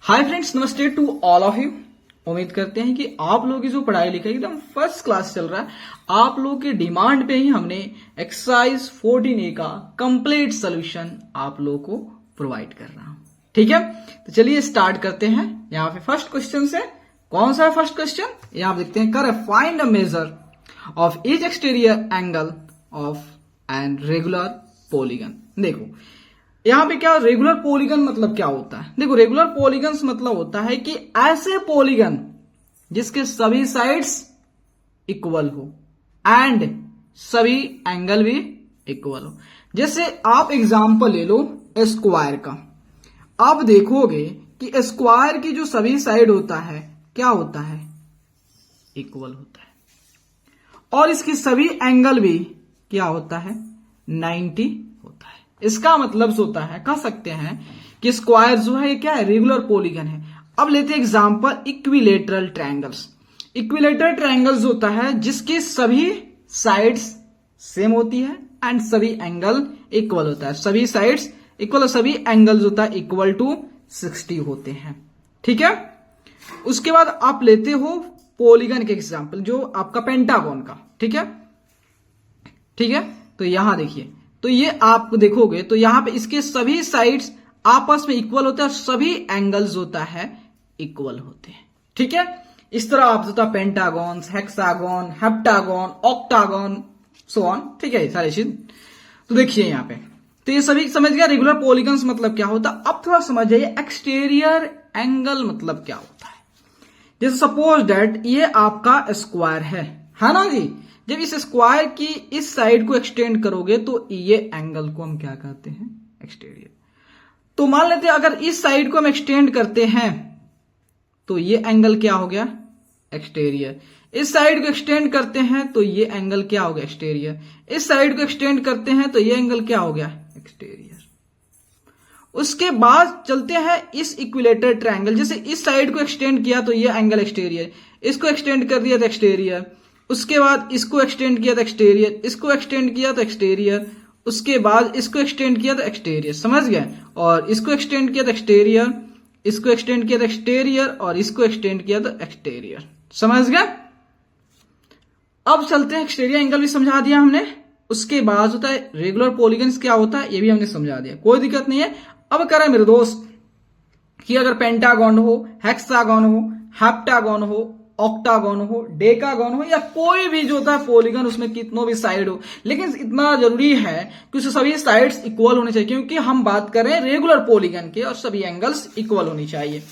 Hi friends, नमस्ते to all of you. उम्मीद करते हैं कि आप लोगों की जो पढ़ाई लिखाई एकदम फर्स्ट क्लास चल रहा है। आप लोगों की डिमांड पे ही हमने एक्सरसाइज 14A का कंप्लीट सोल्यूशन आप लोगों को प्रोवाइड कर रहा हूं। ठीक है, तो चलिए स्टार्ट करते हैं। यहाँ पे फर्स्ट क्वेश्चन से कौन सा है फर्स्ट क्वेश्चन, यहाँ देखते हैं। कर find a measure of each exterior angle of and regular polygon. देखो यहां पे क्या रेगुलर पॉलीगन मतलब क्या होता है। देखो रेगुलर पॉलीगन मतलब होता है कि ऐसे पॉलीगन जिसके सभी साइड्स इक्वल हो एंड सभी एंगल भी इक्वल हो। जैसे आप एग्जांपल ले लो स्क्वायर का। आप देखोगे कि स्क्वायर की जो सभी साइड होता है क्या होता है, इक्वल होता है, और इसकी सभी एंगल भी क्या होता है, 90 होता है। इसका मतलब होता है, कह सकते हैं कि स्क्वायर जो है ये क्या है, रेगुलर पॉलीगन है। अब लेते हैं example equilateral triangles. Equilateral triangles होता है जिसकी सभी साइड्स सेम होती है एंड सभी एंगल इक्वल होता है। सभी साइड्स इक्वल, सभी एंगल्स होता है इक्वल टू 60 होते हैं। ठीक है, उसके बाद आप लेते हो पॉलीगन के एग्जांपल जो आपका पेंटागन का। ठीक है, ठीक है, तो यहां देखिए, तो ये आप देखोगे तो यहां पे इसके सभी साइड्स आपस में इक्वल होते हैं और सभी एंगल्स होता है इक्वल होते हैं। ठीक है, इस तरह आप होता है pentagon, hexagon, heptagon, octagon, so on. ठीक है, सारी चीज तो देखिए यहां पे, तो ये सभी समझ गया रेगुलर पॉलीगन्स मतलब क्या होता है। अब थोड़ा समझ जाइए एक्सटीरियर एंगल मतलब क्या होता है। जैसे सपोज दैट ये आपका स्क्वायर है ना जी। जब इस स्क्वायर की इस साइड को एक्सटेंड करोगे तो ये एंगल को हम क्या कहते हैं, एक्सटीरियर। तो मान लेते हैं अगर इस साइड को हम एक्सटेंड करते हैं तो ये एंगल क्या हो गया, एक्सटीरियर। इस साइड को एक्सटेंड करते हैं तो ये एंगल क्या हो गया, एक्सटीरियर। इस साइड को एक्सटेंड करते हैं तो ये एंगल क्या हो गया, एक्सटीरियर। उसके बाद चलते हैं इस इक्विलेटर ट्रायंगल। जैसे इस साइड को एक्सटेंड किया तो ये एंगल एक्सटीरियर, इसको एक्सटेंड कर दिया तो एक्सटीरियर, उसके बाद इसको एक्सटेंड किया तो एक्सटीरियर, इसको एक्सटेंड किया तो एक्सटीरियर, उसके बाद इसको एक्सटेंड किया तो एक्सटीरियर। समझ गए, और इसको एक्सटेंड किया तो एक्सटीरियर, इसको एक्सटेंड किया तो एक्सटीरियर, और इसको एक्सटेंड किया तो एक्सटीरियर। समझ गए। अब चलते हैं, एक्सटीरियर एंगल भी समझा दिया हमने। उसके बाद होता है रेगुलर पॉलीगन्स क्या होता है, ये भी हमने समझा दिया, कोई दिक्कत नहीं है। अब करें मेरे दोस्त कि अगर पेंटागन हो, हेक्सागन हो, हेप्टागन हो, ऑक्टागन हो, डेकागन हो, या कोई भी जो होता है पॉलीगन, उसमें कितनों भी साइड हो, लेकिन इतना जरूरी है कि उसके सभी साइड्स इक्वल होने चाहिए, क्योंकि हम बात कर रहे हैं रेगुलर पॉलीगन के और सभी एंगल्स इक्वल होनी चाहिए।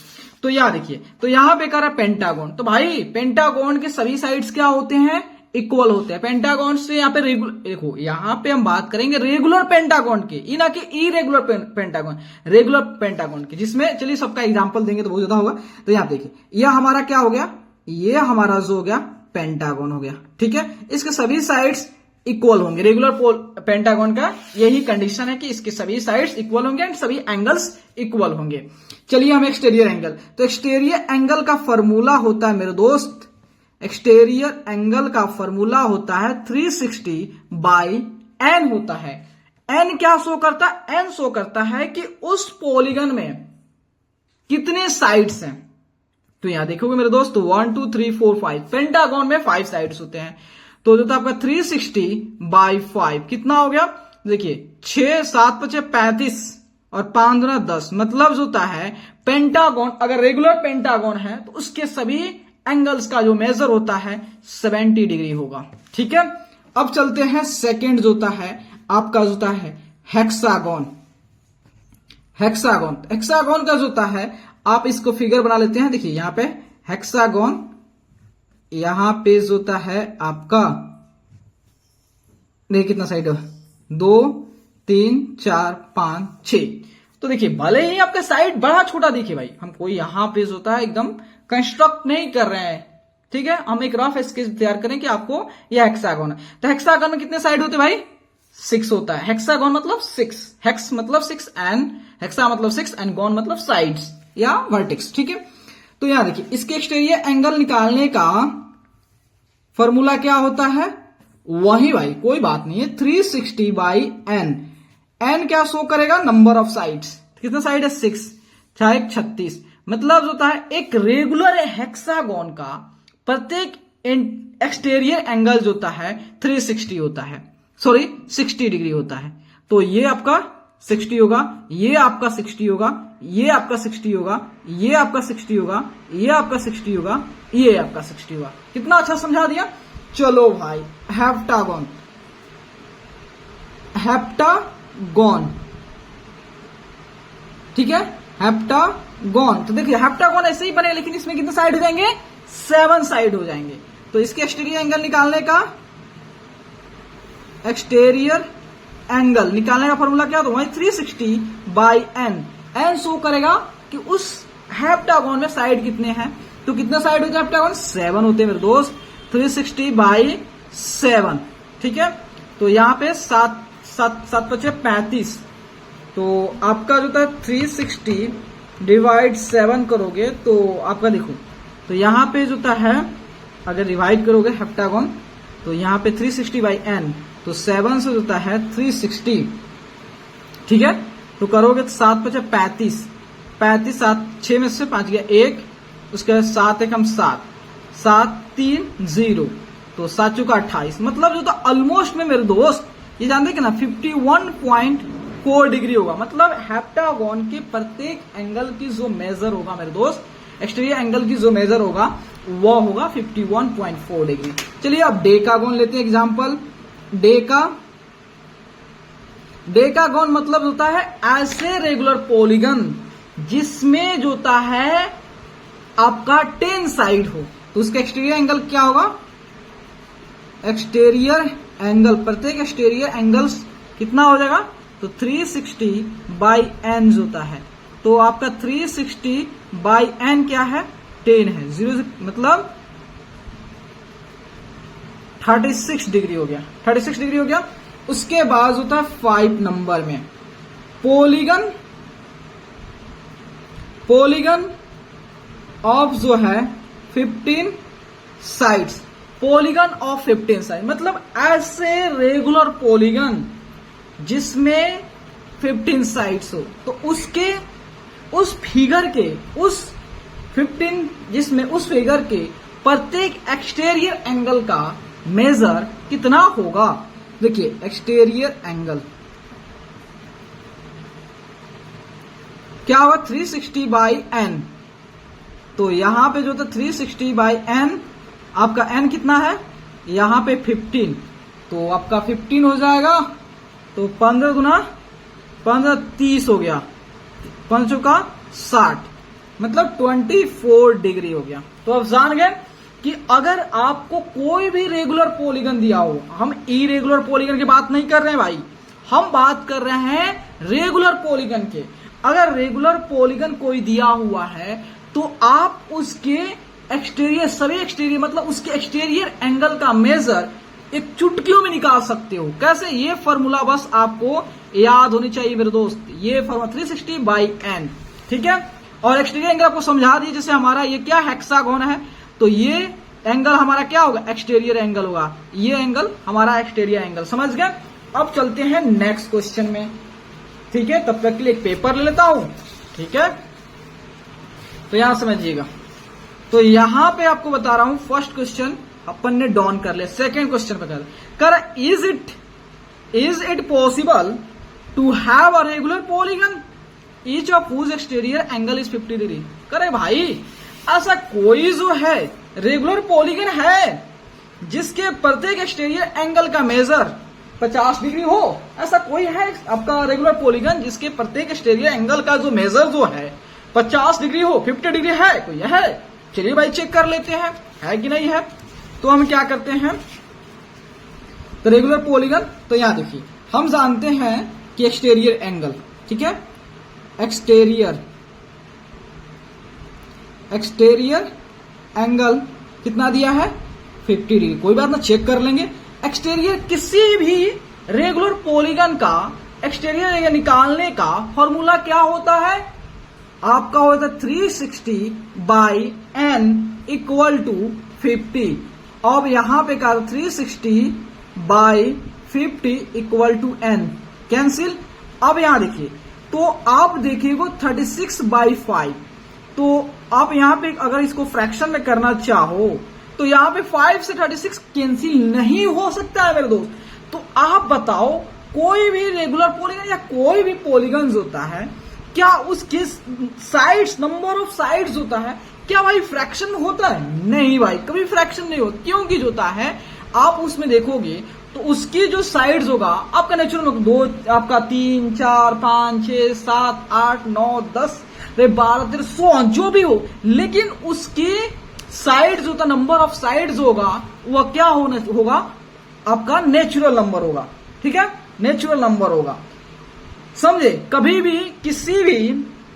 तो यहां देखिए, तो यहां पे कर रहा है पेंटागन। तो भाई पेंटागन के सभी साइड्स क्या होते हैं, इक्वल होते हैं। पेंटागन से यहाँ पे रेगुलर, देखो यहाँ पे हम बात करेंगे रेगुलर पेंटागन की, ना कि इरेगुलर पेंटागन, रेगुलर पेंटागन की, जिसमें चलिए सबका एग्जांपल देंगे तो बहुत ज्यादा होगा। तो यहाँ देखिए, यह हमारा क्या हो गया, ये हमारा जो हो गया पेंटागन हो गया। ठीक है, इसके सभी साइड्स इक्वल होंगे। रेगुलर पेंटागन का यही कंडीशन है कि इसके सभी साइड्स इक्वल होंगे एंड सभी एंगल्स इक्वल होंगे। चलिए हम एक्सटीरियर एंगल, तो एक्सटीरियर एंगल का फॉर्मूला होता है मेरे दोस्त, एक्सटीरियर एंगल का फॉर्मूला होता है 360 बाई एन होता है। एन क्या शो करता है, एन शो करता है कि उस पॉलीगन में कितने साइड्स हैं। तो यहां देखोगे मेरे दोस्त 1 2 3 4 5, पेंटागन में 5 साइड्स होते हैं। तो जो था आपका 360 बाई 5 कितना हो गया, देखिए 6 7 5 35 और 5 दूना 10, मतलब जो होता है पेंटागन, अगर रेगुलर पेंटागन है तो उसके सभी एंगल्स का जो मेजर होता है 70 डिग्री होगा। ठीक है, अब चलते हैं सेकेंड जो होता है आपका जो होता है हेक्सागन। हेक्सागन, हेक्सागन का जो होता है, आप इसको फिगर बना लेते हैं। देखिए यहां पे हेक्सागन, यहां पे जो होता है आपका, देखिए कितना साइड है, 2 3 4 5 6। तो देखिए भले ही आपका साइड बड़ा छोटा दिखे भाई, हम कोई यहां पे जो होता है एकदम कंस्ट्रक्ट नहीं कर रहे हैं। ठीक है, हम एक रफ स्केच तैयार करें कि आपको यह हेक्सागन है। तो हेक्सागन में कितने साइड होते हैं भाई, 6 होता है। हेक्सागन मतलब 6, हेक्स मतलब 6 एंड हेक्सा मतलब 6 एंड गॉन मतलब साइड्स या वर्टेक्स। ठीक है, तो यहां देखिए इसके एक्सटीरियर एंगल निकालने का फॉर्मूला क्या होता है, वही भाई कोई बात नहीं है, 360 बाई एन। एन क्या शो करेगा, नंबर ऑफ साइड्स, कितने साइड है, 6, 36, मतलब होता है एक रेगुलर हेक्सागोन का प्रत्येक एक्सटीरियर एंगल जो होता है 360 होता है, सॉरी 60 डिग्री होता है। तो ये आपका 60 होगा, ये आपका 60 होगा, ये आपका 60 होगा, ये आपका 60 होगा, ये आपका 60 होगा, ये आपका 60 होगा। कितना अच्छा समझा दिया। चलो भाई, हेप्टागोन, हेप्टागोन, ठीक है, हेप्टागोन। तो देखिए हेप्टागोन ऐसे ही बने, लेकिन इसमें कितने साइड हो जाएंगे, 7 साइड हो जाएंगे। तो इसके एक्सटीरियर एंगल निकालने का, एक्सटीरियर एंगल निकालने का फॉर्मूला क्या तो वही 360 बाई एन। एन शो करेगा कि उस हेप्टागोन में साइड कितने हैं। तो कितने साइड होते हैं हेप्टागोन, 7 होते हैं मेरे दोस्त, 360 बाई 7, ठीक है। तो यहाँ पे 7 बचे 35। तो आपका जो था 360 डिवाइड 7 करोगे तो आपका देखो, तो यहाँ पे जो है अगर डिवाइड करोगे हेप्टागोन, तो यहाँ पे 360 बाई एन, तो 7 से होता है 360, ठीक है। तो करोगे तो 7 बचे 35, 7 6 में से 5 गया 1, उसके बाद 7 1 हम 7, 7 3 0, तो 7 चुका 28। मतलब जो था ऑलमोस्ट में मेरे दोस्त ये जानते कि ना 51.4 डिग्री होगा। मतलब हेप्टागोन के प्रत्येक एंगल की जो मेजर होगा मेरे दोस्त, एक्सटीरियर एंगल की जो मेजर होगा वो होगा 51.4 डिग्री। चलिए अब डेकागोन लेते हैं एग्जांपल। डेकागोन मतलब होता है ऐसे रेगुलर पॉलीगन जिसमें जो होता है आपका 10 साइड हो। तो उसका एक्सटीरियर एंगल क्या होगा, एक्सटीरियर एंगल, प्रत्येक एक्सटीरियर एंगल्स कितना हो जाएगा, तो 360 बाई एन होता है। तो आपका 360 बाई एन क्या है, 10 है, 0 से मतलब 36 डिग्री हो गया, 36 डिग्री हो गया। उसके बाद होता है 5 नंबर में पॉलीगन ऑफ जो है 15 साइड्स, पॉलीगन ऑफ 15 साइड मतलब ऐसे रेगुलर पॉलीगन जिसमें 15 साइड्स हो। तो उसके उस फिगर के उस 15 जिसमें उस फिगर के प्रत्येक एक्सटीरियर एंगल का मेजर कितना होगा। देखिए एक्सटीरियर एंगल क्या होगा, 360 बाई एन। तो यहां पे जो था 360 बाई एन, आपका एन कितना है यहां पे 15, तो आपका 15 हो जाएगा। तो 15 गुना 15 30 हो गया, 5 चौका 60, मतलब 24 डिग्री हो गया। तो अब जान गए कि अगर आपको कोई भी रेगुलर पॉलीगन दिया हो, हम इरेगुलर पॉलीगन की बात नहीं कर रहे हैं भाई, हम बात कर रहे हैं रेगुलर पॉलीगन के। अगर रेगुलर पॉलीगन कोई दिया हुआ है तो आप उसके एक्सटीरियर, सभी एक्सटीरियर मतलब उसके एक्सटीरियर एंगल का मेजर एक चुटकियों में निकाल सकते हो। कैसे, ये फॉर्मूला बस आपको याद होनी चाहिए मेरे दोस्त, ये फॉर्मूला 360 बाई एन, ठीक है। और एक्सटीरियर एंगल आपको समझा दिए, जैसे हमारा ये क्या हेक्सागोन है, तो ये एंगल हमारा क्या होगा, एक्सटीरियर एंगल होगा, ये एंगल हमारा एक्सटीरियर एंगल, समझ गए। अब चलते हैं नेक्स्ट क्वेश्चन में, ठीक है। तब तक के लिए एक पेपर ले लेता हूं, ठीक है। तो यहां समझिएगा, तो यहां पे आपको बता रहा हूं फर्स्ट क्वेश्चन अपन ने डॉन कर लिया। सेकेंड क्वेश्चन पे कर is it possible to have a regular polygon each of whose exterior angle is 50 degree. करे भाई, ऐसा कोई जो है रेगुलर पॉलीगन है जिसके प्रत्येक एक्सटीरियर एंगल का मेजर 50 डिग्री हो, ऐसा कोई है आपका रेगुलर पॉलीगन जिसके प्रत्येक एक्सटीरियर एंगल का जो मेजर जो है 50 डिग्री हो, 50 डिग्री है, कोई है? चलिए भाई चेक कर लेते हैं है कि नहीं है। तो हम क्या करते हैं, तो रेगुलर पॉलीगन, तो यहां देखिए हम जानते हैं कि एक्सटीरियर एंगल, ठीक है, एक्सटीरियर एंगल कितना दिया है 50 डिग्री, कोई बात ना चेक कर लेंगे। एक्सटीरियर किसी भी रेगुलर पॉलीगन का एक्सटीरियर एंगल निकालने का फॉर्मूला क्या होता है, आपका होता है 360 बाई एन इक्वल टू 50। अब यहां पे क्या 360 by 50 equal to n, cancel. अब यहां देखिए, तो आप देखिएगा 36 बाई 5, तो आप यहाँ पे अगर इसको फ्रैक्शन में करना चाहो तो यहाँ पे 5 से 36 कैंसिल नहीं हो सकता है मेरे दोस्त। तो आप बताओ, कोई भी रेगुलर पॉलीगन या कोई भी पॉलीगन होता है, क्या उसके साइड्स, नंबर ऑफ साइड्स होता है, क्या भाई फ्रैक्शन में होता है? नहीं भाई, कभी फ्रैक्शन नहीं होता। क्योंकि जो होता है, आप उसमें देखोगे तो उसकी जो साइड्स होगा आपका नेचुरल 2, आपका 3, 4, 5, 6, 7, 8, 9, 10, 12, 13, 16 जो भी हो, लेकिन उसकी साइड्स होता, नंबर ऑफ साइड्स होगा, वह क्या होगा? आपका नेचुरल नंबर होगा। ठीक है, नेचुरल नंबर होगा। समझे? कभी भी किसी भी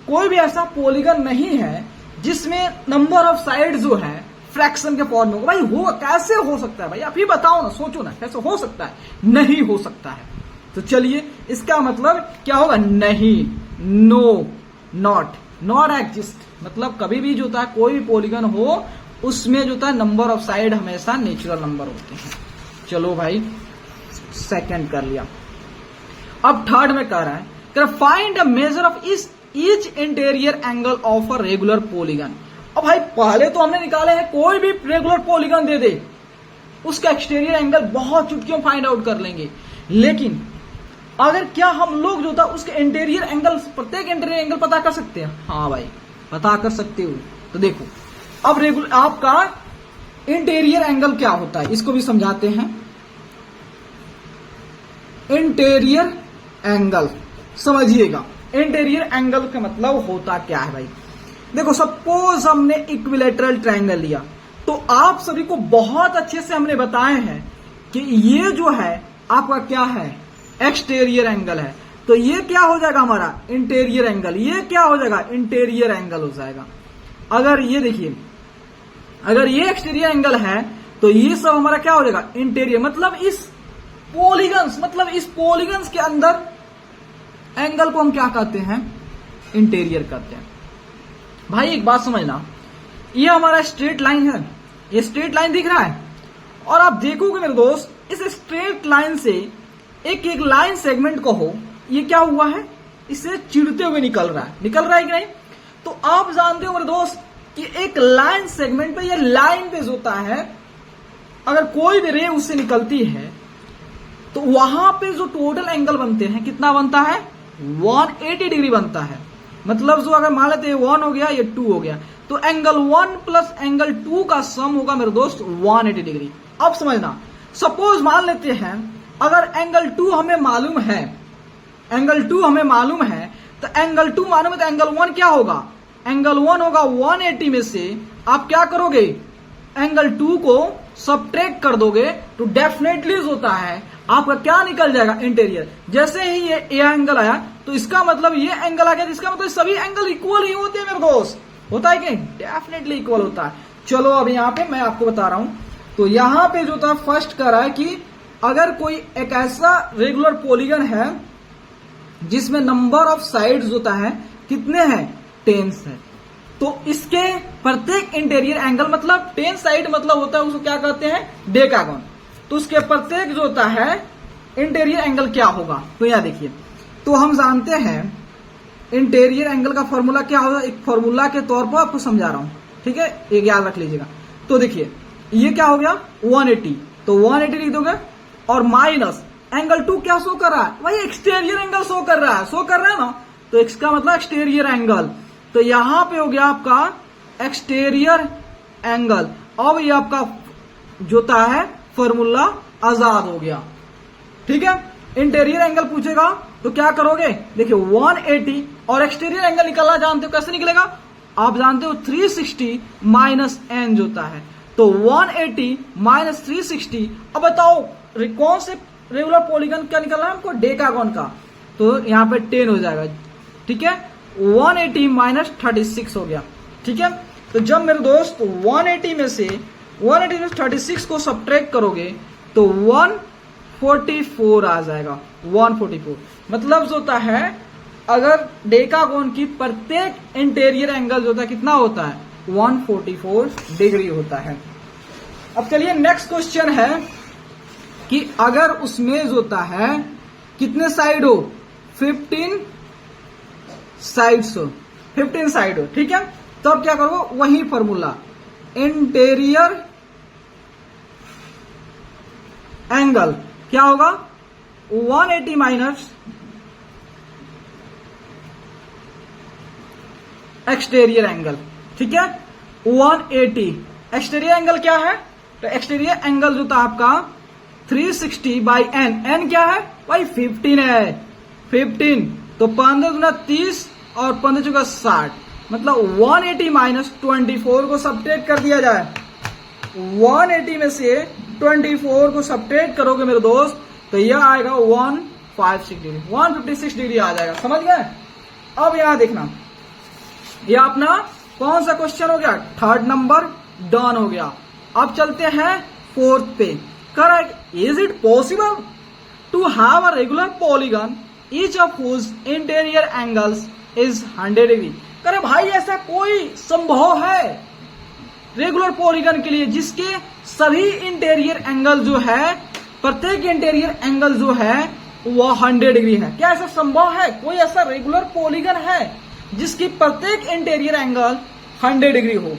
कोई भी ऐसा पॉलीगन नहीं है जिसमें नंबर ऑफ साइड जो है फ्रैक्शन के फॉर्म में होगा। भाई हो कैसे हो सकता है? भाई आप ही बताओ ना, सोचो ना, कैसे हो सकता है? नहीं हो सकता है। तो चलिए, इसका मतलब क्या होगा? नहीं, नो, नॉट एग्जिस्ट। मतलब कभी भी जो होता है, कोई भी पॉलीगन हो, उसमें जो होता है नंबर ऑफ साइड हमेशा नेचुरल नंबर होते हैं। चलो भाई, सेकंड कर लिया। अब थर्ड में कह रहा है, find a measure of each interior angle of a regular polygon. अब भाई पहले तो हमने निकाले हैं, कोई भी रेगुलर पॉलीगन दे दे, उसका एक्सटीरियर एंगल बहुत चुटकियों फाइंड आउट कर लेंगे। लेकिन अगर क्या हम लोग जो था उसके इंटीरियर एंगल, प्रत्येक इंटीरियर एंगल पता कर सकते हैं? हाँ भाई, पता कर सकते हो। तो देखो, अब रेगुलर आपका इंटीरियर एंगल क्या होता है, इसको भी समझाते हैं। इंटीरियर एंगल समझिएगा। इंटीरियर एंगल का मतलब होता क्या है भाई? देखो, सपोज हमने इक्विलेटरल ट्रायंगल लिया, तो आप सभी को बहुत अच्छे से हमने बताए हैं कि ये जो है आपका क्या है? एक्सटीरियर एंगल है। तो ये क्या हो जाएगा? हमारा इंटीरियर एंगल। ये क्या हो जाएगा? इंटीरियर एंगल हो जाएगा। अगर ये देखिए, अगर ये एक्सटीरियर एंगल है तो ये सब हमारा क्या हो जाएगा? इंटीरियर। मतलब इस पॉलीगन्स के अंदर एंगल को हम क्या कहते हैं? इंटीरियर कहते हैं। भाई एक बात समझना, ये हमारा स्ट्रेट लाइन है, ये स्ट्रेट लाइन दिख रहा है, और आप देखोगे मेरे दोस्त, इस स्ट्रेट लाइन से एक एक लाइन सेगमेंट को हो, ये क्या हुआ है? इसे चिरते हुए निकल रहा है कि नहीं? तो आप जानते हो मेरे दोस्त कि एक लाइन सेगमेंट पे, ये लाइन पे होता है, अगर कोई भी रे उससे निकलती है तो वहां पे जो टोटल एंगल बनते हैं, कितना बनता है? 180 डिग्री बनता है। मतलब जो अगर मान लेते हैं 1 हो गया, ये 2 हो गया, तो एंगल 1 प्लस एंगल 2 का सम होगा मेरे दोस्त 180 डिग्री। अब समझना, सपोज मान लेते हैं अगर एंगल 2 हमें मालूम है, तो एंगल 2 मालूम है, तो एंगल 1 क्या होगा? एंगल 1 होगा 180 में से आप क्या करोगे? एंगल 2 को सबट्रैक्ट कर दोगे, तो डेफिनेटली होता है आपका क्या निकल जाएगा? इंटीरियर। जैसे ही ये एंगल आया तो इसका मतलब ये एंगल आ गया, इसका मतलब सभी एंगल इक्वल ही होते हैं मेरे दोस्त। होता है कि डेफिनेटली इक्वल होता है। चलो अब यहाँ पे मैं आपको बता रहा हूं। तो यहाँ पे जो था फर्स्ट कर रहा है कि अगर कोई एक ऐसा रेगुलर पॉलीगन है जिसमें नंबर ऑफ साइड्स होता है कितने हैं? 10 है, तो इसके प्रत्येक इंटीरियर एंगल, मतलब 10 साइड मतलब होता है उसको क्या कहते हैं? डेकागोन। तो उसके प्रत्येक जो होता है इंटीरियर एंगल क्या होगा? तो यहां देखिए, तो हम जानते हैं इंटीरियर एंगल का फॉर्मूला क्या होगा, एक फॉर्मूला के तौर पर आपको समझा रहा हूं, ठीक है, एक याद रख लीजिएगा। तो देखिए ये क्या हो गया 180, तो 180 लिख दोगे और माइनस एंगल 2 क्या शो कर रहा है भाई, एक्सटीरियर एंगल शो कर रहा है ना, तो एक्स का मतलब एक्सटीरियर एंगल, तो यहां पे हो गया आपका एक्सटीरियर एंगल। अब ये आपका जोता है फॉर्मूला आजाद हो गया, ठीक है। इंटीरियर एंगल पूछेगा तो क्या करोगे, देखिए 180 और एक्सटीरियर एंगल निकालना जानते हो, कैसे निकलेगा, आप जानते हो 360 माइनस एन जोता है, तो 180 माइनस 360। अब बताओ कौन से रेगुलर पॉलीगन क्या निकलना है हमको, डेकागोन का, तो यहां पे 10 हो जाएगा, ठीक है। 180 माइनस 36 हो गया, ठीक है। तो जब मेरे दोस्त 180 में से 36 को सब्ट्रैक्ट करोगे तो 144 आ जाएगा, 144। मतलब जो होता है अगर डेकागोन की प्रत्येक इंटीरियर एंगल जो होता है कितना होता है, 144 डिग्री होता है। अब चलिए नेक्स्ट क्वेश्चन है कि अगर उसमें जो होता है कितने साइड हो, 15 साइड्स हो, 15 साइड हो, ठीक है। तब क्या करोगे, वही फॉर्मूला, इंटीरियर एंगल क्या होगा, 180 माइनस एक्सटीरियर एंगल। ठीक है, 180 एक्सटीरियर एंगल क्या है, तो एक्सटीरियर एंगल जो था आपका 360 बाई एन, एन क्या है भाई 15 है, 15 तो 15 दूना 30 और 15 चुका 60, मतलब 180 माइनस 24 को सब्ट्रैक्ट कर दिया जाए। 180 में से 24 को सब्ट्रैक्ट करोगे मेरे दोस्त तो यह आएगा 156 डिग्री, 156 डिग्री आ जाएगा। समझ गए। अब यहां देखना, यह अपना कौन सा क्वेश्चन हो गया, थर्ड नंबर डन हो गया। अब चलते हैं फोर्थ पे। Correct, is it possible to have a regular polygon each of whose interior angles is 100 degree. करे भाई ऐसा कोई संभव है रेगुलर पॉलीगन के लिए जिसके सभी इंटीरियर एंगल जो है, प्रत्येक इंटीरियर एंगल जो है वह 100 डिग्री है। क्या ऐसा संभव है, कोई ऐसा रेगुलर पॉलीगन है जिसकी प्रत्येक इंटीरियर एंगल 100 डिग्री हो,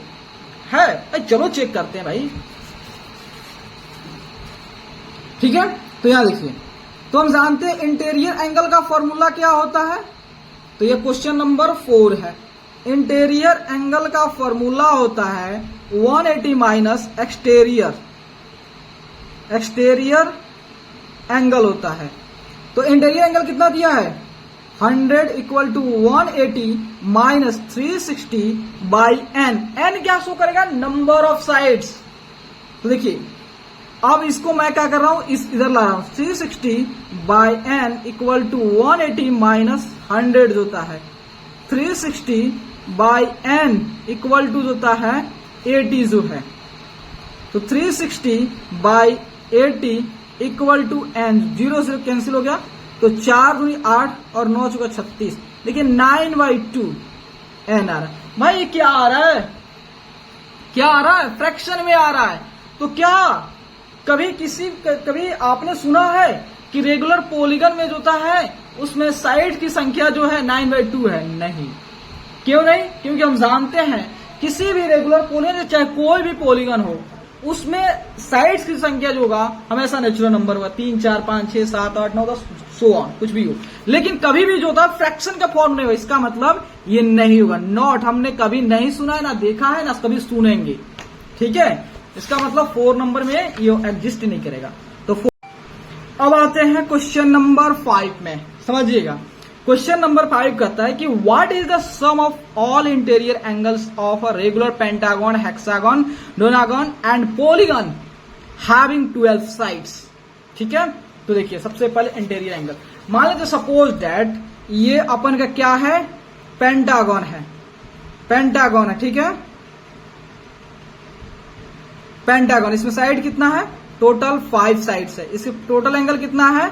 है? चलो चेक करते हैं भाई। ठीक है, तो यहां देखिए, तो हम जानते हैं इंटीरियर एंगल का फॉर्मूला क्या होता है, तो ये क्वेश्चन नंबर 4 है। इंटीरियर एंगल का फॉर्मूला होता है 180 माइनस एक्सटीरियर एंगल होता है। तो इंटीरियर एंगल कितना दिया है, 100 equal to 180 minus 360 by n. N क्या शो करेगा, नंबर ऑफ साइड्स। तो देखिए अब इसको मैं क्या कर रहा हूं, इस इधर ला रहा हूं, 360 by n equal to 180 minus 100 जो होता है, 360 बाई एन इक्वल टू जो होता है 80 जो है। तो 360 बाई 80 इक्वल टू एन, 0 से कैंसिल हो गया, तो 4 दूनी 8 और 9 चुका 36। देखिए 9/2 एन आ रहा है। भाई ये क्या आ रहा है, क्या आ रहा है, फ्रैक्शन में आ रहा है। तो क्या कभी आपने सुना है कि रेगुलर पॉलीगन में जो होता है उसमें साइड की संख्या जो है 9/2 है? नहीं। क्यों नहीं? क्योंकि हम जानते हैं किसी भी रेगुलर पॉलीगन, चाहे कोई भी पॉलीगन हो, उसमें साइड्स की संख्या जो होगा हमेशा नेचुरल नंबर होगा, 3 4 5 6 7 8 9 10 सो ऑन, कुछ भी हो। लेकिन कभी भी जो होता है फ्रैक्शन का फॉर्म नहीं होगा, इसका मतलब ये नहीं होगा। नॉट, हमने कभी नहीं सुना है, ना देखा है, ना कभी सुनेंगे। ठीक है, इसका मतलब 4 नंबर में ये एग्जिस्ट नहीं करेगा। तो अब आते हैं क्वेश्चन नंबर 5 में, समझिएगा। क्वेश्चन नंबर 5 कहता है कि what is the sum of all interior angles of a regular pentagon, hexagon, nonagon and polygon having 12 sides. ठीक है, तो देखिए सबसे पहले इंटीरियर एंगल, मान लीजिए सपोज दैट ये अपन का क्या है, पेंटागन है, पेंटागन है। ठीक है, पेंटागन, इसमें साइड कितना है, टोटल 5 साइड्स है। इसके टोटल एंगल कितना है,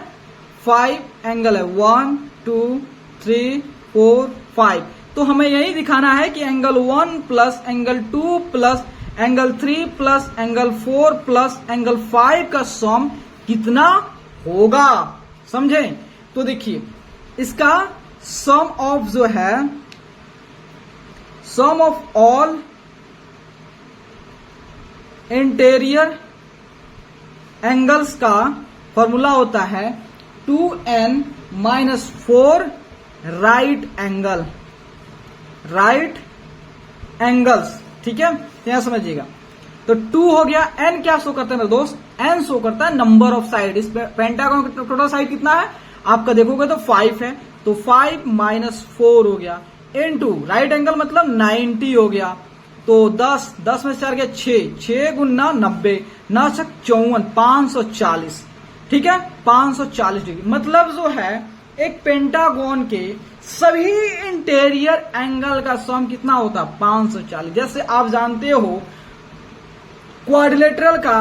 5 एंगल है, 1 2 3 4 5। तो हमें यही दिखाना है कि angle 1 plus angle 2 plus angle 3 plus angle 4 plus angle 5 का सम कितना होगा, समझे। तो देखिए इसका सम ऑफ जो है, सम ऑफ ऑल इंटीरियर एंगल्स का फॉर्मूला होता है 2n minus 4 right angle, right angles. ठीक है, यहां समझिएगा। तो 2 हो गया, n क्या शो करता है मेरे दोस्त, n शो करता है नंबर ऑफ साइड। इस पेंटागन का टोटल साइड कितना है आपका देखोगे तो 5 है, तो 5 माइनस 4 हो गया, इनटू राइट एंगल मतलब 90 हो गया। तो 10 में 4 गया 6 गुना 90, 9 छक 54, 540। ठीक है, 540 डिग्री। मतलब जो है एक पेंटागन के सभी इंटीरियर एंगल का सम कितना होता है, 540। जैसे आप जानते हो क्वाड्रिलेटरल का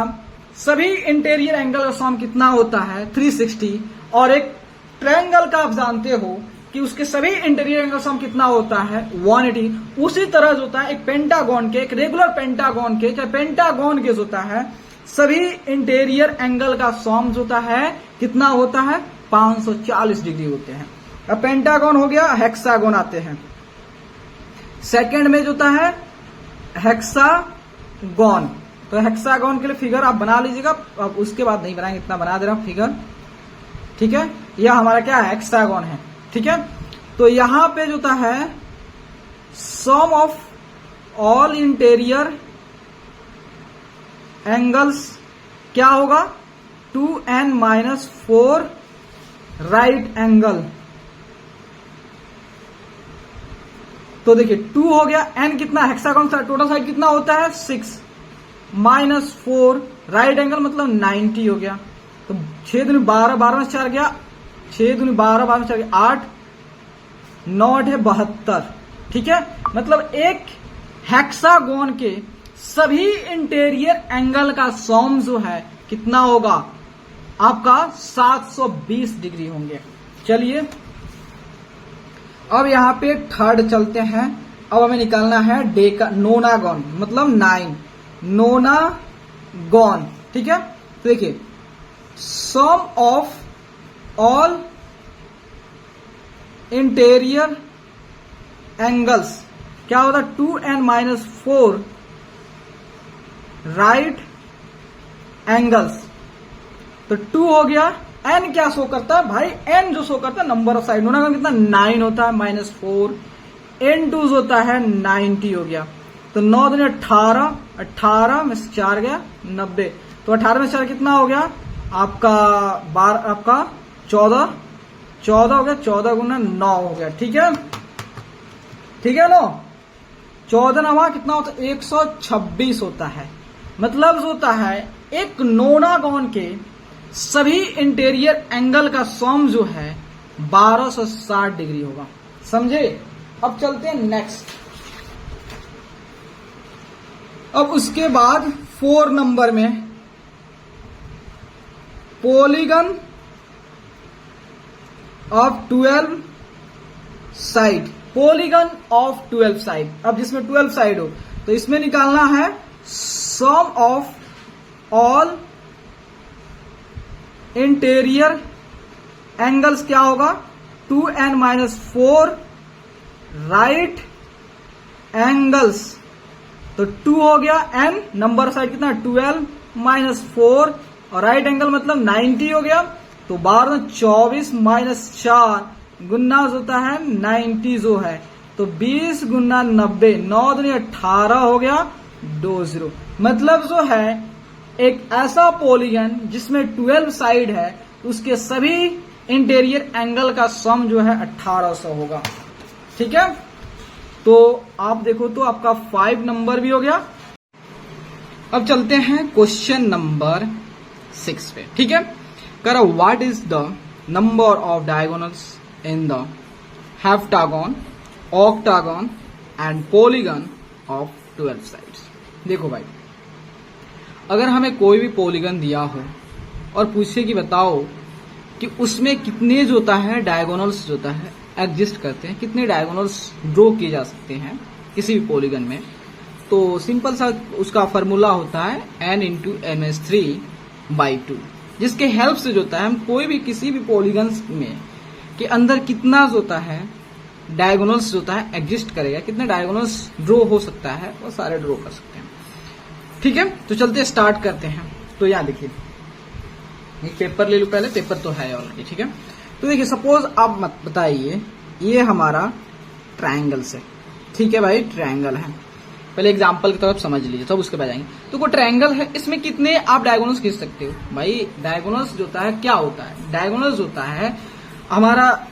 सभी इंटीरियर एंगल का सम कितना होता है, 360। और एक ट्रायंगल का आप जानते हो कि उसके सभी इंटीरियर एंगल सम कितना होता है, 180। उसी तरह जो होता है एक पेंटागन के, एक रेगुलर पेंटागन के, चाहे पेंटागन के जो होता है सभी इंटीरियर एंगल का सम जो होता है कितना होता है, 540 डिग्री होते हैं। अब पेंटागन हो गया, हेक्सागन आते हैं। सेकंड में जो होता है हेक्सागोन। तो हेक्सागोन के लिए फिगर आप बना लीजिएगा, अब उसके बाद नहीं बनाएंगे, इतना बना दे रहा हूं फिगर, ठीक है। यह हमारा क्या है, हेक्सागोन है, ठीक है। तो यहां पे जो होता है सम ऑफ ऑल इंटीरियर एंगल्स क्या होगा, 2n-4 राइट एंगल। तो देखिए 2 हो गया, n कितना, हेक्सागोन टोटल साइड कितना होता है 6 -4 राइट एंगल मतलब 90 हो गया। तो 6 दूनी 12, 12 में 4 गया, 6 दूनी 12, 12 में 4 गया 8, 9 है 72, ठीक है। मतलब एक हेक्सागोन के सभी इंटीरियर एंगल का सम जो है कितना होगा आपका 720 डिग्री होंगे। चलिए अब यहां पे थर्ड चलते हैं। अब हमें निकालना है नोनागोन मतलब 9 नोनागोन, ठीक है। तो देखिए सम ऑफ ऑल इंटीरियर एंगल्स क्या होता है 2n-4 राइट एंगल्स। तो 2 हो गया, n क्या शो करता है भाई, n जो शो करता है नंबर ऑफ साइड, नोनागोन कितना 9 होता है -4, n2 होता है 90 हो गया। तो 9 दूनी 18, 18 में से 4 गया 90, तो 18 में 4 कितना हो गया आपका 12, आपका 14, 14 हो गया, 14 गुना 9 हो गया, ठीक है, ठीक है। 9 14 नवा कितना होता है 126 होता है। मतलब जो होता है एक नोनागोन के सभी इंटीरियर एंगल का सम जो है 1260 डिग्री होगा, समझे। अब चलते हैं नेक्स्ट। अब उसके बाद 4 नंबर में polygon of 12 side, polygon of 12 side. अब जिसमें 12 साइड हो तो इसमें निकालना है सम ऑफ ऑल इंटीरियर एंगल्स क्या होगा 2n-4 राइट एंगल्स। तो 2 हो गया, n नंबर साइड कितना 12 -4 और राइट एंगल मतलब 90 हो गया। तो 12 24 -4 गुना होता है 90 जो है, तो 20 गुना 90, 9 दूनी 18 हो गया 20। मतलब जो है एक ऐसा पॉलीगन जिसमें 12 साइड है उसके सभी इंटीरियर एंगल का सम जो है 1800 होगा, ठीक है। तो आप देखो तो आपका 5 नंबर भी हो गया। अब चलते हैं क्वेश्चन नंबर 6 पे, ठीक है। करो what is the number of diagonals in the heptagon, octagon and polygon of 12 sides. देखो भाई, अगर हमें कोई भी पॉलीगन दिया हो और पूछे कि बताओ कि उसमें कितने जो होता है डायगोनल्स जो होता है एग्जिस्ट करते हैं, कितने डायगोनल्स ड्रॉ किए जा सकते हैं किसी भी पॉलीगन में, तो सिंपल सा उसका फॉर्मूला होता है n×ms3/2, जिसके हेल्प से जो होता है हम कोई भी किसी भी पॉलीगन में के अंदर कितना जो होता है डायगोनल्स जो होता है एग्जिस्ट करेगा, कितने डायगोनल्स ड्रॉ हो सकता है वो सारे ड्रॉ कर सकते हैं, ठीक है। तो चलते स्टार्ट करते हैं। तो यहाँ देखिए एक पेपर ले लो, पहले पेपर तो है ऑलरेडी, ठीक है। तो देखिए सपोज आप मत बताइए ये हमारा ट्रायंगल्स है, ठीक है भाई, ट्रायंगल है। पहले एग्जांपल की तरफ समझ लीजिए तब उसके बाद जाएंगे। तो कोई ट्रायंगल है, इसमें कितने आप डायगोनल्स खींच सकते हो भाई। डायगोनल्स जो होता है क्या होता है, डायगोनल्स होता है हमारा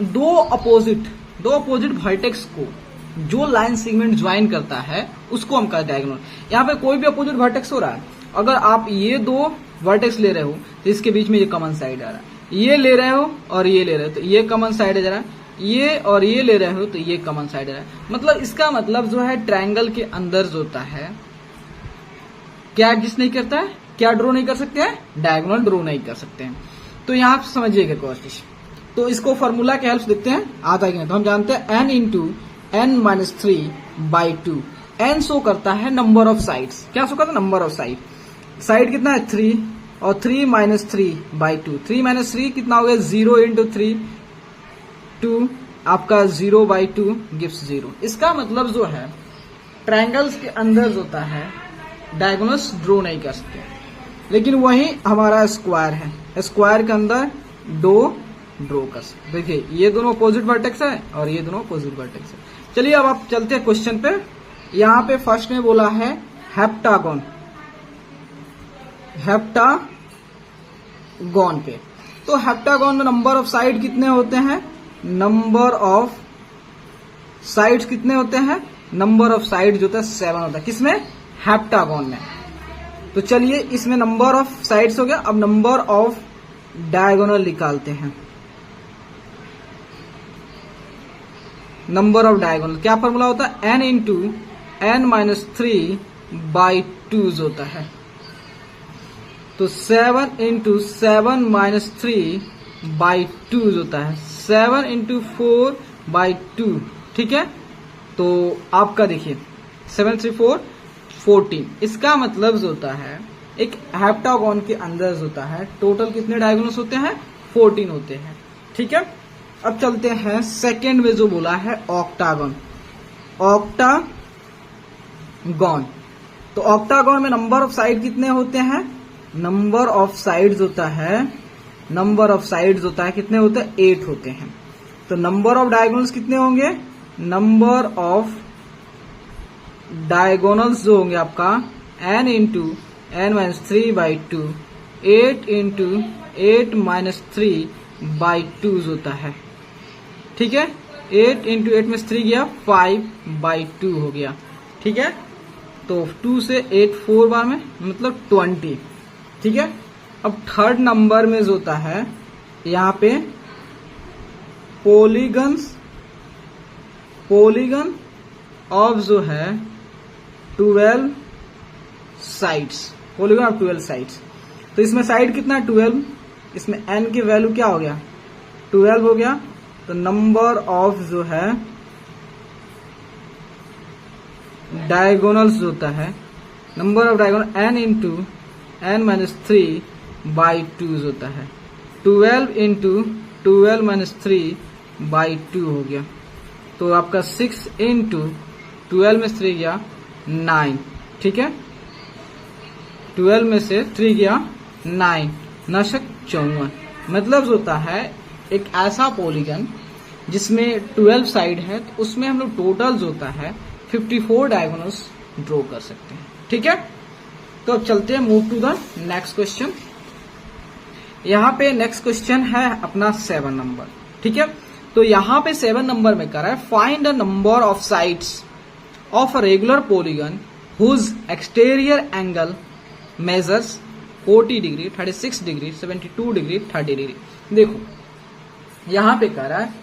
दो अपोजिट वर्टेक्स को जो लाइन सेगमेंट ज्वाइन करता है उसको हम कहते हैं डायगोनल। यहाँ पे कोई भी अपोजिट वर्टेक्स हो रहा है, अगर आप ये दो वर्टेक्स ले रहे हो तो इसके बीच में ये कॉमन साइड आ रहा है, ये ले रहे हो और ये ले रहे हो तो ये कॉमन साइड आ रहा है, ये और ये ले रहे हो तो ये कॉमन साइड आ रहा है। मतलब इसका मतलब जो है ट्रायंगल के अंदर जो होता है क्या एग्जिस्ट नहीं करता है, क्या ड्रॉ नहीं कर सकते हैं, डायगोनल ड्रॉ नहीं कर सकते हैं। तो यहाँ समझिएगा कोशिश। तो इसको फॉर्मूला के हेल्प देखते हैं आता है कि नहीं। तो हम जानते हैं n×n-3/2, n शो करता है नंबर ऑफ साइड्स, क्या शो करता है नंबर ऑफ साइड, साइड कितना है 3 और 3 - 3/2, 3 - 3 कितना हो गया 0 × 3 2 आपका 0/2 गिव्स 0। इसका मतलब जो है ट्रायंगल्स के अंदर जो होता है डायगोनल्स ड्रॉ नहीं कर सकते, लेकिन वही हमारा स्क्वायर है, स्क्वायर के अंदर दो ड्रॉ कर सकते। देखिए ये दोनों अपोजिट वर्टेक्स है और ये दोनों अपोजिट वर्टेक्स है। चलिए अब आप चलते हैं क्वेश्चन पे। यहाँ पे फर्स्ट में बोला है हेप्टागोन, हेप्टागोन पे। तो हेप्टागोन में नंबर ऑफ साइड कितने होते हैं? नंबर ऑफ साइड्स कितने होते हैं? नंबर ऑफ साइड जो होता है 7 होता है। किसमें? हेप्टागोन में। तो चलिए इसमें नंबर ऑफ साइड्स हो गया। अब नंबर ऑफ डायगोनल निकालते हैं। नंबर ऑफ डायगोनल क्या फॉर्मूला होता है? n इंटू n-3/2 होता है। तो 7 इंटू 7-3/2 होता है। 7 इंटू 4/2, ठीक है। तो आपका देखिए 7 3 4 14। इसका मतलब जो होता है एक हेप्टागोन के अंदर जो होता है टोटल कितने डायगोनल्स होते हैं? 14 होते हैं, ठीक है। अब चलते हैं सेकेंड में जो बोला है ऑक्टागन, ऑक्टागन। तो ऑक्टागन में नंबर ऑफ साइड कितने होते हैं? नंबर ऑफ साइड्स होता है, नंबर ऑफ साइड्स होता है कितने होते हैं? 8 होते हैं। तो नंबर ऑफ डायगोनल्स कितने होंगे? नंबर ऑफ डायगोनल्स जो होंगे आपका n इंटू n-3/2, 8 इंटू 8-3/2 होता है, ठीक है। 8 इंटू 8-3 गया 5/2 हो गया, ठीक है। तो 2 से 8 4 बार में मतलब 20, ठीक है। अब थर्ड नंबर में जो होता है यहाँ पे पॉलीगन ऑफ जो है 12 साइड्स, पॉलीगन ऑफ 12 साइड्स। तो इसमें साइड कितना? 12। इसमें n की वैल्यू क्या हो गया? 12 हो गया। तो नंबर ऑफ जो है डायगोनल्स होता है, number of diagonal n into n-3/2 होता है। 12 इंटू 12-3/2 हो गया। तो आपका 6 इंटू 12 में 3 गया 9, ठीक है। 12 में से 3 गया 9, 9 54। मतलब होता है एक ऐसा पॉलीगन जिसमें 12 साइड है, तो उसमें हम लोग टोटल जो होता है 54 डायगोनल्स ड्रॉ कर सकते हैं, ठीक है। तो अब चलते हैं move to the next question. यहाँ पे नेक्स्ट क्वेश्चन है अपना 7 नंबर, ठीक है। तो यहाँ पे 7 नंबर में कर रहा है find the number of sides of a regular polygon whose exterior angle measures 40 degree, 36 degree, 72 degree, 30 degree. देखो यहाँ पे कह रहा है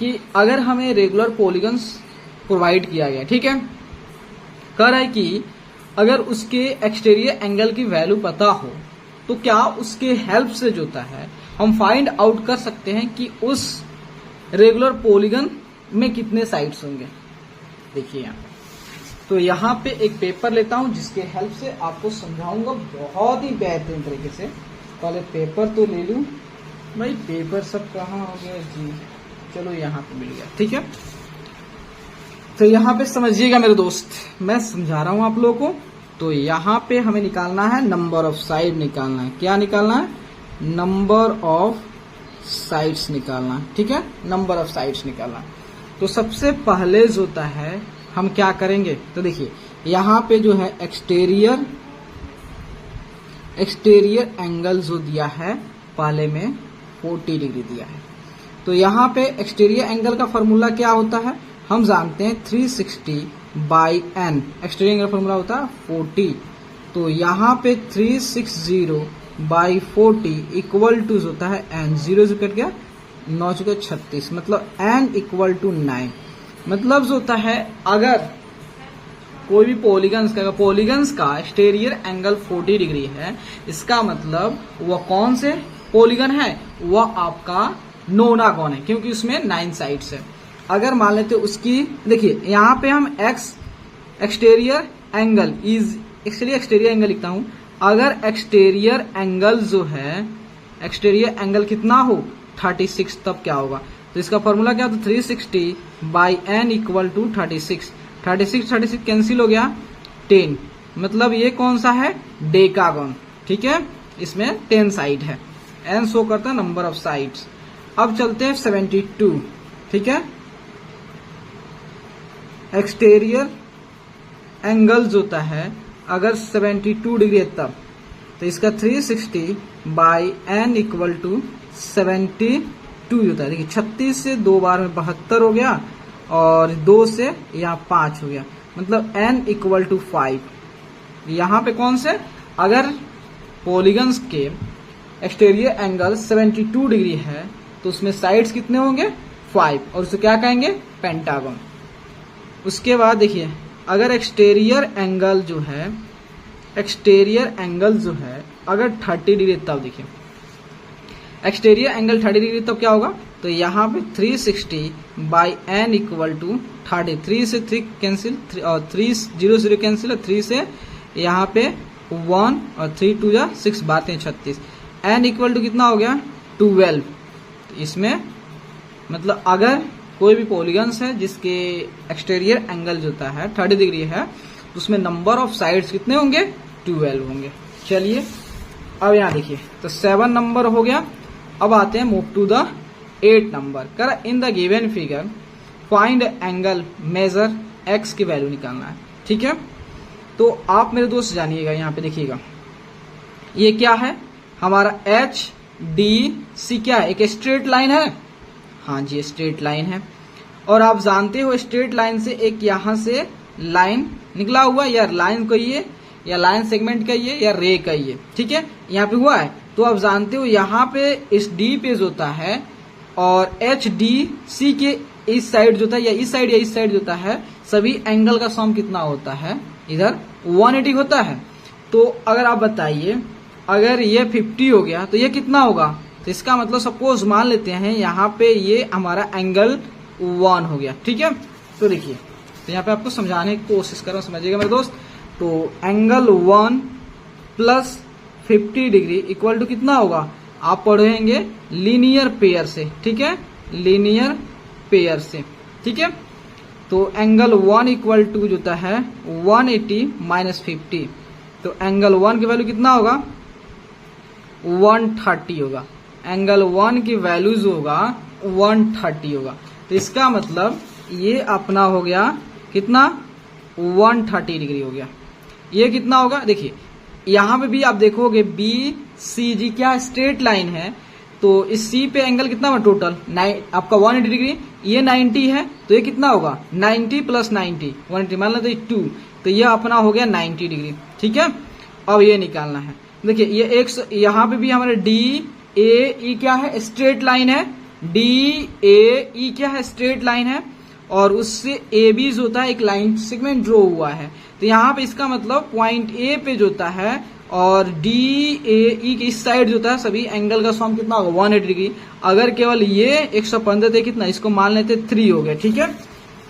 कि अगर हमें रेगुलर पॉलीगन्स प्रोवाइड किया गया, ठीक है, कह रहा है कि अगर उसके एक्सटीरियर एंगल की वैल्यू पता हो तो क्या उसके हेल्प से जो होता है हम फाइंड आउट कर सकते हैं कि उस रेगुलर पॉलीगन में कितने साइड्स होंगे। देखिए यहाँ तो यहाँ पे एक पेपर लेता हूं जिसके हेल्प से आपको समझाऊंगा बहुत ही बेहतरीन तरीके से। पहले पेपर तो ले लूं भाई, पेपर सब कहाँ हो गया जी? चलो यहाँ पे मिल गया, ठीक है। तो यहाँ पे समझिएगा मेरे दोस्त, मैं समझा रहा हूं आप लोगों को। तो यहाँ पे हमें निकालना है नंबर ऑफ साइड निकालना है। क्या निकालना है? नंबर ऑफ साइड्स निकालना है, ठीक है। नंबर ऑफ साइड्स निकालना है। तो सबसे पहले जो होता है हम क्या करेंगे? तो देखिए यहाँ पे जो है एक्सटीरियर एंगल जो दिया है पहले में 40 डिग्री दिया है। तो यहाँ पे एक्सटीरियर एंगल का फॉर्मूला क्या होता है? हम जानते हैं 360/n। एक्सटीरियर एंगल फॉर्मूला होता है 40। तो यहाँ पे 360/40 इक्वल टू होता है n। 0 से कट गया 9 चुके 36, मतलब n इक्वल टू 9। मतलब जो होता है अगर कोई भी पॉलीगन्स का एक्सटीरियर एंगल 40 डिग्री है, इसका मतलब वह कौन से पॉलीगन है? वह आपका नोनागोन है, क्योंकि उसमें 9 साइड्स है। अगर मान लेते उसकी, देखिए यहाँ पे हम एक्सटीरियर एंगल लिखता हूं। अगर एक्सटीरियर एंगल जो है, एक्सटीरियर एंगल कितना हो 36, तब क्या होगा? तो इसका फॉर्मूला क्या होता है 360 by n equal to 36। 36 cancel हो गया 10, मतलब ये कौन सा है डेकागन। ठीक है, इसमें 10 साइड है, n शो करता है नंबर ऑफ साइड्स। अब चलते हैं 72। ठीक है, एक्सटीरियर एंगल्स होता है अगर 72 डिग्री है तब, तो इसका 360 बाई n इक्वल टू 72 होता है। देखिए 36 से 2 बार में 72 हो गया और 2 से यहाँ 5 हो गया, मतलब n इक्वल टू 5। यहाँ पे कौन से, अगर पॉलीगन्स के एक्सटीरियर एंगल 72 डिग्री है तो उसमें साइड्स कितने होंगे 5, और उसे क्या कहेंगे पेंटागन। उसके बाद देखिए अगर एक्सटीरियर एंगल जो है अगर 30 डिग्री, तब देखिए एक्सटीरियर एंगल 30 डिग्री तब क्या होगा, तो यहाँ पे 360 बाई n इक्वल टू 30। 3 से 3 कैंसिल और 3 0 0 कैंसिल और 3 से यहाँ पे 1 और 3 2 या 6 बातें 36। n इक्वल टू कितना हो गया 12। तो इसमें मतलब अगर कोई भी पॉलीगन्स है जिसके एक्सटीरियर एंगल जो होता है 30 डिग्री है तो उसमें नंबर ऑफ साइड्स कितने होंगे 12 होंगे। चलिए अब यहाँ देखिए, तो 7 नंबर हो गया। अब आते हैं मूव टू द 8 नंबर। कर in the given figure find angle measure x की वैल्यू निकालना है। ठीक है, तो आप मेरे दोस्त जानिएगा, यहाँ पे देखिएगा ये क्या है हमारा HDC क्या है, एक स्ट्रेट लाइन है। हाँ जी स्ट्रेट लाइन है, और आप जानते हो स्ट्रेट लाइन से एक यहाँ से लाइन निकला हुआ, या लाइन कहिए या लाइन सेगमेंट कहिए या रे कहिए। ठीक है, यहाँ पे हुआ है, तो आप जानते हो यहाँ पे इस D पेज होता है और HDC के इस साइड जो था या इस साइड जो होता है, सभी एंगल का सम कितना होता है, इधर 180 होता है। तो अगर आप बताइए अगर ये 50 हो गया तो ये कितना होगा, तो इसका मतलब सपोज मान लेते हैं यहाँ पे ये हमारा एंगल 1 हो गया। ठीक है, तो देखिए तो यहाँ पे आपको समझाने की कोशिश कर रहा हूँ, समझिएगा मेरे दोस्त। तो angle 1 plus 50 degree equal to कितना होगा, आप पढ़ेंगे लीनियर पेयर से। ठीक है, लीनियर पेयर से। ठीक है, तो एंगल 1 इक्वल टू जो होता है 180 माइनस 50, तो एंगल 1 की वैल्यू कितना होगा 130 होगा। एंगल 1 की वैल्यूज होगा 130 होगा, तो इसका मतलब ये अपना हो गया कितना 130 डिग्री हो गया। ये कितना होगा, देखिए यहाँ पे भी आप देखोगे BCG क्या स्ट्रेट लाइन है, तो इस C पे एंगल कितना हुआ टोटल आपका 180 डिग्री, ये 90 है, तो ये कितना होगा 90 प्लस 90 180 मान लेते 2, तो ये अपना हो गया 90 डिग्री। ठीक है, अब ये निकालना है। देखिए ये एक यहाँ पे भी हमारे DAE क्या है स्ट्रेट लाइन है, DAE क्या है स्ट्रेट लाइन है, और उससे AB जो होता है एक लाइन सेगमेंट ड्रॉ हुआ है। तो यहाँ पे इसका मतलब पॉइंट A पे जो होता है और DAE के इस साइड जो होता है सभी एंगल का सम कितना होगा 180 डिग्री। अगर केवल ये 115 थे कितना, इसको मान लेते 3 हो गया। ठीक है,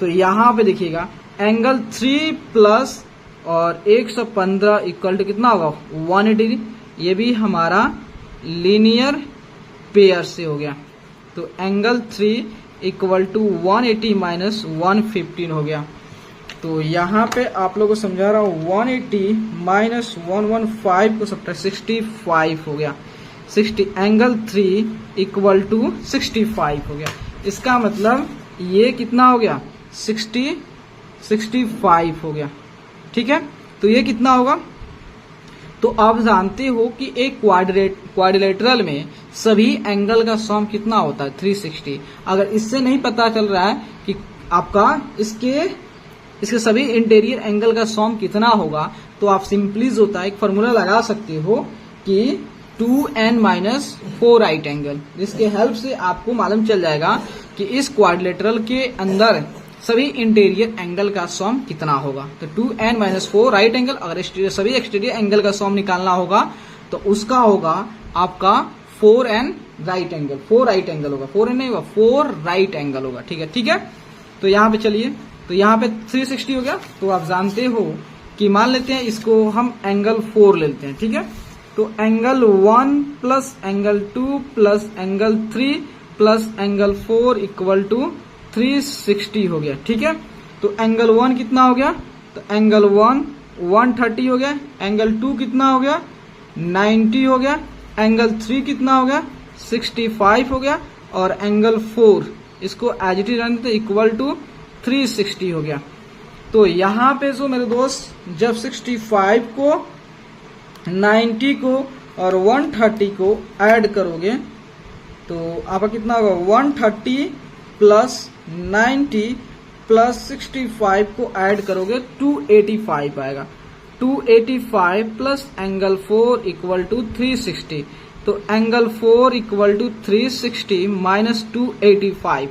तो यहाँ पे देखिएगा एंगल 3 प्लस और 115 इक्वल टू कितना होगा 180 डिग्री। ये भी हमारा लीनियर पेयर से हो गया, तो एंगल 3 इक्वल टू 180 माइनस 115 हो गया। तो यहाँ पे आप लोगों को समझा रहा हूँ 180 माइनस 115 को सबट्रैक्ट 65 हो गया। 60 एंगल 3 इक्वल टू 65 हो गया। इसका मतलब ये कितना हो गया 65 हो गया। ठीक है, तो ये कितना होगा, तो आप जानते हो कि एक क्वाड्रिलेटरल में सभी एंगल का सम कितना होता है 360। अगर इससे नहीं पता चल रहा है कि आपका इसके सभी इंटीरियर एंगल का सम कितना होगा, तो आप सिंपली होता है एक फॉर्मूला लगा सकते हो कि 2n माइनस 4 राइट एंगल, जिसके हेल्प से आपको मालूम चल जाएगा कि इस क्वाड्रिलेटरल के अंदर सभी इंटीरियर एंगल का सम कितना होगा। तो 2n माइनस 4 राइट एंगल, अगर सभी एक्सटीरियर एंगल का सम निकालना होगा तो उसका होगा आपका 4n right angle. 4 right angle होगा, 4n नहीं होगा 4 राइट एंगल होगा। ठीक है, ठीक है, तो यहाँ पे चलिए, तो यहाँ पे 360 हो गया। तो आप जानते हो कि मान लेते हैं इसको हम एंगल 4 लेते हैं। ठीक है, तो angle 1 plus angle 2 plus angle 3 plus angle 4 equal to 360 हो गया। ठीक है, तो एंगल 1 कितना हो गया, तो एंगल 1 130 हो गया, एंगल 2 कितना हो गया 90 हो गया, एंगल 3 कितना हो गया 65 हो गया, और एंगल 4 इसको एज इट इज रन देते इक्वल टू 360 हो गया। तो यहां पे जो मेरे दोस्त जब 65 को 90 को और 130 को ऐड करोगे तो आपका कितना होगा 130 प्लस 90 प्लस 65 को ऐड करोगे 285 आएगा। 285 प्लस एंगल 4 इक्वल टू 360, तो एंगल 4 इक्वल टू 360 माइनस 285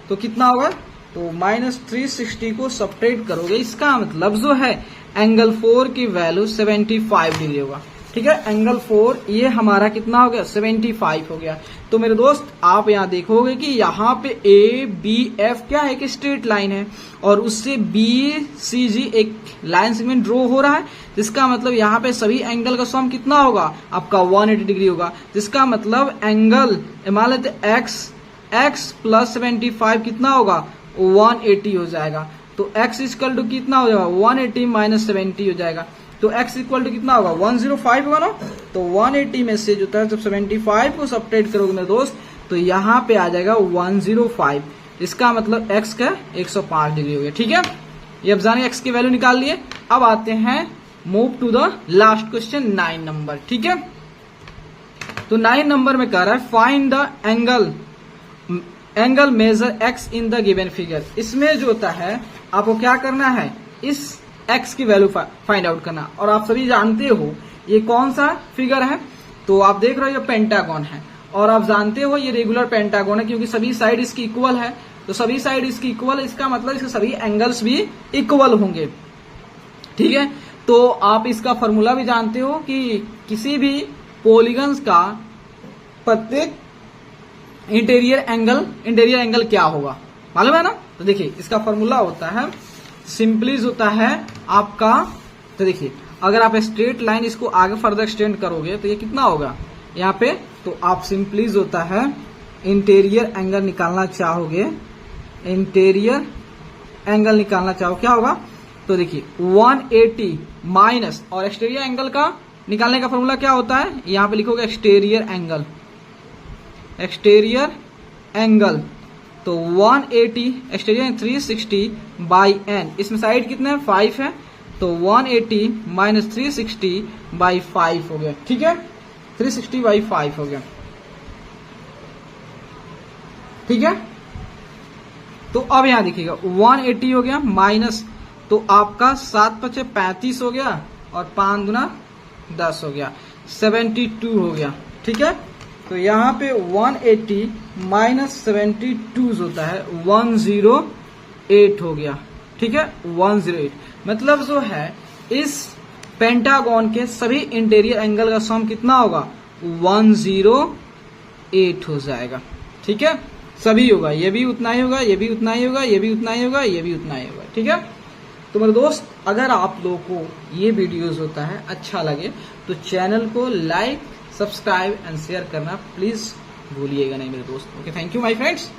तो कितना होगा, तो माइनस 360 को सब्ट्रैक्ट करोगे, इसका मतलब जो है एंगल 4 की वैल्यू 75 डिग्री होगा। ठीक है, एंगल 4 ये हमारा कितना हो गया 75 हो गया। तो मेरे दोस्त आप यहाँ देखोगे कि यहाँ पे ए बी एफ क्या है, कि स्ट्रेट लाइन है, और उससे बी सी जी एक लाइन सेगमेंट ड्रॉ हो रहा है, जिसका मतलब यहाँ पे सभी एंगल का सम कितना होगा आपका 180 डिग्री होगा, जिसका मतलब एंगल मान लेते एक्स प्लस 75 कितना होगा 180 हो जाएगा। तो x इक्वल टू कितना हो जाएगा 180 माइनस 70 हो जाएगा। तो x इक्वल टू कितना होगा 105 होगा ना, तो 180 में से जो था जब 75 को सब्ट्रैक्ट करोगे मेरे दोस्त तो यहाँ पे आ जाएगा 105, इसका मतलब x का 105 डिग्री हो गया। ठीक है, ये अब जाने x की वैल्यू निकाल लिए। अब आते हैं move to the last question 9 number. ठीक है, तो 9 नंबर में कह रहा है find the angle measure x in the given figure. इसमें जो होता है आपको क्या करना है, इस x की वैल्यू फाइंड आउट करना। और आप सभी जानते हो ये कौन सा फिगर है, तो आप देख रहे हो ये पेंटागन है, और आप जानते हो ये रेगुलर पेंटागन है क्योंकि सभी साइड इसकी इक्वल है। तो सभी साइड इसकी इक्वल है, इसका मतलब इसके सभी एंगल्स भी इक्वल होंगे। ठीक है, तो आप इसका फॉर्मूला भी जानते हो कि किसी भी पॉलीगन्स का प्रत्येक इंटीरियर एंगल क्या होगा, मालूम है ना। तो देखिए इसका फॉर्मूला होता है सिंपली होता है आपका, तो देखिए अगर आप स्ट्रेट लाइन इसको आगे फर्दर एक्सटेंड करोगे तो ये कितना होगा यहाँ पे, तो आप सिंपली होता है इंटीरियर एंगल निकालना चाहोगे, इंटीरियर एंगल निकालना चाहो क्या होगा, तो देखिए 180 माइनस, और एक्सटीरियर एंगल का निकालने का फॉर्मूला क्या होता है, यहाँ पे लिखोगे एक्सटीरियर एंगल, तो 180 एक्सटीरियर 360 बाई एन, इसमें साइड कितने हैं 5 है, तो 180 माइनस 360 बाई 5 हो गया। ठीक है, 360 बाई 5 हो गया। ठीक है, तो अब यहां देखिएगा 180 हो गया माइनस, तो आपका 7 × 5 = 35 हो गया, और 5 × 10 हो गया 72 हो गया। ठीक है, तो यहाँ पे 180 माइनस 72 होता है 108 हो गया। ठीक है, 108 मतलब जो है इस पेंटागन के सभी इंटीरियर एंगल का सम कितना होगा 108 हो जाएगा। ठीक है, सभी होगा, ये भी उतना ही होगा, ये भी उतना ही होगा, ये भी उतना ही होगा, ये भी उतना ही होगा। ठीक है, तो मेरे दोस्त अगर आप लोगों को ये वीडियोस होता है अच्छा लगे तो चैनल को लाइक सब्सक्राइब एंड शेयर करना प्लीज भूलिएगा नहीं मेरे दोस्त। Okay, thank you my friends.